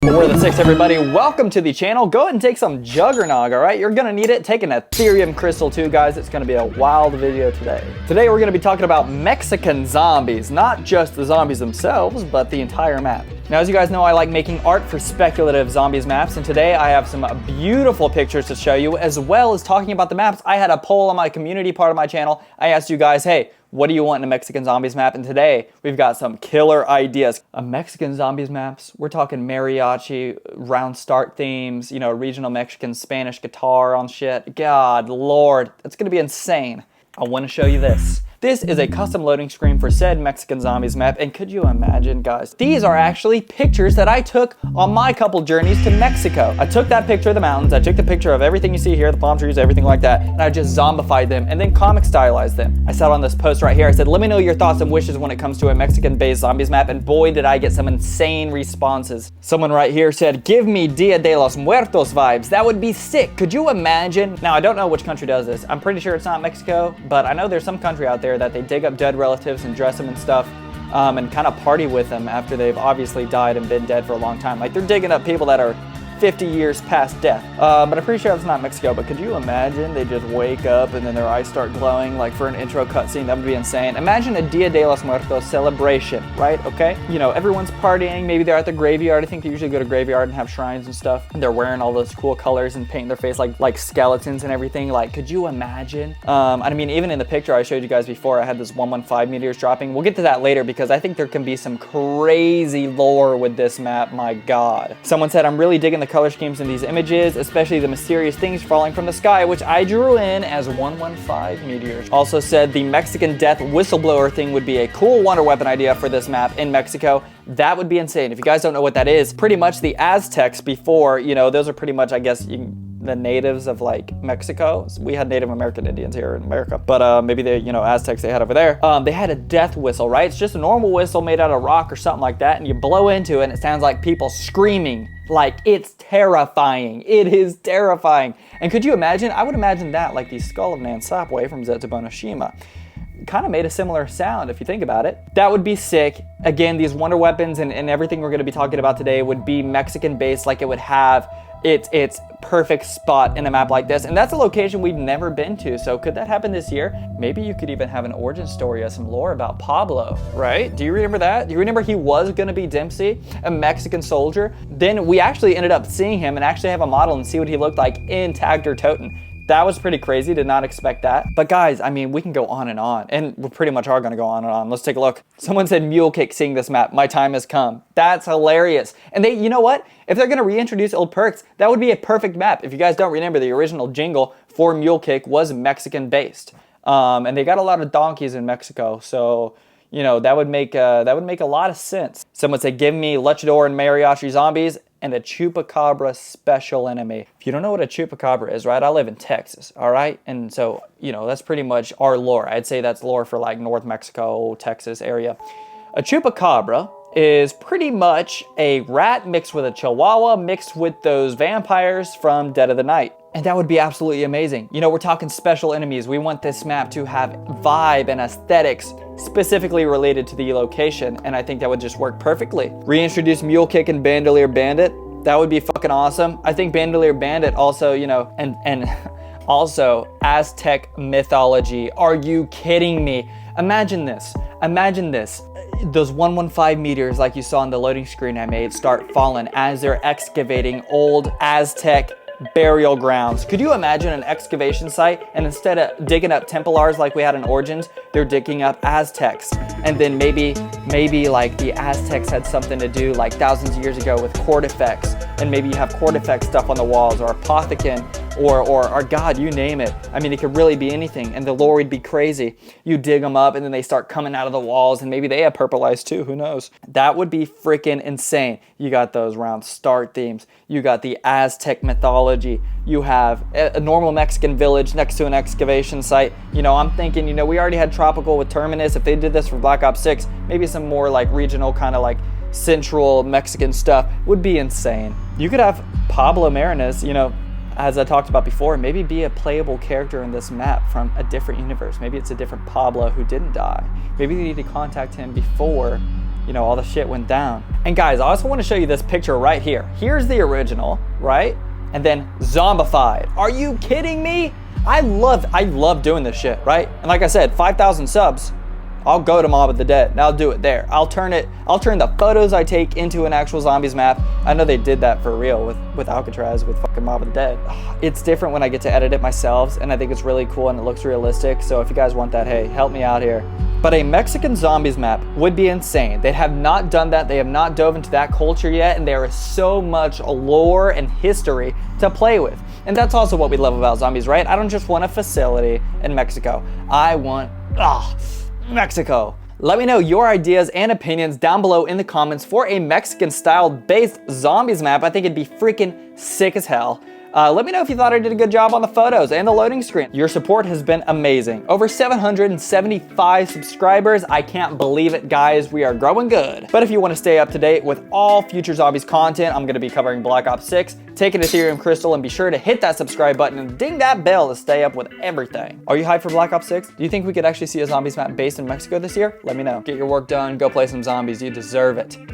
We're the Six, everybody. Welcome to the channel. Go ahead and take some Juggernog, all right? You're gonna need it. Take an Ethereum crystal too, guys. It's gonna be a wild video today. Today, we're gonna be talking about Mexican zombies. Not just the zombies themselves, but the entire map. Now, as you guys know, I like making art for speculative zombies maps, and today I have some beautiful pictures to show you, as well as talking about the maps. I had a poll on my community part of my channel. I asked you guys, hey, what do you want in a Mexican zombies map? And today, we've got some killer ideas. A Mexican zombies maps, we're talking mariachi, round start themes, you know, regional Mexican Spanish guitar on shit. God, Lord, it's gonna be insane. I wanna show you this. This is a custom loading screen for said Mexican zombies map, and could you imagine, guys? These are actually pictures that I took on my couple journeys to Mexico. I took that picture of the mountains, I took the picture of everything you see here, the palm trees, everything like that, and I just zombified them and then comic stylized them. I said on this post right here, I said, let me know your thoughts and wishes when it comes to a Mexican-based zombies map, and boy, did I get some insane responses. Someone right here said, give me Dia de los Muertos vibes. That would be sick. Could you imagine? Now, I don't know which country does this. I'm pretty sure it's not Mexico, but I know there's some country out there that they dig up dead relatives and dress them and stuff, and kind of party with them after they've obviously died and been dead for a long time. Like, they're digging up people that are 50 years past death. But I'm pretty sure it's not Mexico, but could you imagine they just wake up and then their eyes start glowing like for an intro cutscene? That would be insane. Imagine a Dia de los Muertos celebration, right? Okay? You know, everyone's partying, maybe they're at the graveyard. I think they usually go to graveyard and have shrines and stuff. And they're wearing all those cool colors and painting their face like skeletons and everything. Like, could you imagine? I mean, even in the picture I showed you guys before, I had this 115 meteors dropping. We'll get to that later because I think there can be some crazy lore with this map, my God. Someone said, I'm really digging the color schemes in these images, especially the mysterious things falling from the sky, which I drew in as 115 meteors. Also said the Mexican death whistleblower thing would be a cool wonder weapon idea for this map in Mexico. That would be insane. If you guys don't know what that is, pretty much the Aztecs before, you know, those are pretty much, I guess, the natives of like Mexico. We had Native American Indians here in America, but maybe the, you know, Aztecs they had over there. They had a death whistle, right? It's just a normal whistle made out of rock or something like that, and you blow into it and it sounds like people screaming. Like, it's terrifying. It is terrifying. And could you imagine? I would imagine that like the skull of Nansapwe from Zetsubo no Shima kind of made a similar sound if you think about it. That would be sick. Again, these wonder weapons and everything we're going to be talking about today would be Mexican based, like it would have its perfect spot in a map like this. And that's a location we've never been to. So could that happen this year? Maybe you could even have an origin story or some lore about Pablo, right? Do you remember that? Do you remember he was gonna be Dempsey, a Mexican soldier? Then we actually ended up seeing him and actually have a model and see what he looked like in Tag der Toten. That was pretty crazy, did not expect that. But guys, I mean, we can go on, and we pretty much are gonna go on and on. Let's take a look. Someone said mule kick seeing this map, my time has come. That's hilarious. And they, you know what? If they're gonna reintroduce old perks, that would be a perfect map. If you guys don't remember, the original jingle for mule kick was Mexican based. And they got a lot of donkeys in Mexico, so you know, that would make a lot of sense. Someone said, give me luchador and mariachi zombies and a chupacabra special enemy. If you don't know what a chupacabra is, right? I live in Texas, all right? And so, you know, that's pretty much our lore. I'd say that's lore for like North Mexico, Texas area. A chupacabra is pretty much a rat mixed with a chihuahua mixed with those vampires from Dead of the Night. And that would be absolutely amazing. You know, we're talking special enemies. We want this map to have vibe and aesthetics specifically related to the location, and I think that would just work perfectly. Reintroduce Mule Kick and Bandolier Bandit. That would be fucking awesome. I think Bandolier Bandit also, you know, and also Aztec mythology. Are you kidding me? Imagine this. Imagine this. Those 115 meters like you saw on the loading screen I made start falling as they're excavating old Aztec burial grounds. Could you imagine an excavation site, and instead of digging up Templars like we had in Origins, they're digging up Aztecs? And then maybe like the Aztecs had something to do like thousands of years ago with Cortifex, and maybe you have Cortifex stuff on the walls, or Apothecon, or God, you name it. I mean, it could really be anything, and the lore would be crazy. You dig them up, and then they start coming out of the walls, and maybe they have purple eyes too, who knows? That would be freaking insane. You got those round start themes. You got the Aztec mythology. You have a normal Mexican village next to an excavation site. You know, I'm thinking, you know, we already had Tropical with Terminus. If they did this for Black Ops 6, maybe some more like regional kind of like central Mexican stuff would be insane. You could have Pablo Marinas, you know, as I talked about before, maybe be a playable character in this map from a different universe. Maybe it's a different Pablo who didn't die. Maybe you need to contact him before you know, all the shit went down. And guys, I also want to show you this picture right here. Here's the original, right? And then zombified. Are you kidding me? I love doing this shit, right? And like I said, 5,000 subs, I'll go to Mob of the Dead and I'll do it there. I'll turn the photos I take into an actual zombies map. I know they did that for real with Alcatraz, with fucking Mob of the Dead. It's different when I get to edit it myself, and I think it's really cool and it looks realistic. So if you guys want that, hey, help me out here. But a Mexican zombies map would be insane. They have not done that. They have not dove into that culture yet, and there is so much lore and history to play with. And that's also what we love about zombies, right? I don't just want a facility in Mexico. I want, Mexico. Let me know your ideas and opinions down below in the comments for a Mexican style based zombies map. I think it'd be freaking sick as hell. Let me know if you thought I did a good job on the photos and the loading screen. Your support has been amazing. Over 775 subscribers. I can't believe it, guys. We are growing good. But if you want to stay up to date with all future zombies content, I'm going to be covering Black Ops 6, take an Ethereum crystal, and be sure to hit that subscribe button and ding that bell to stay up with everything. Are you hyped for Black Ops 6? Do you think we could actually see a zombies map based in Mexico this year? Let me know. Get your work done. Go play some zombies. You deserve it.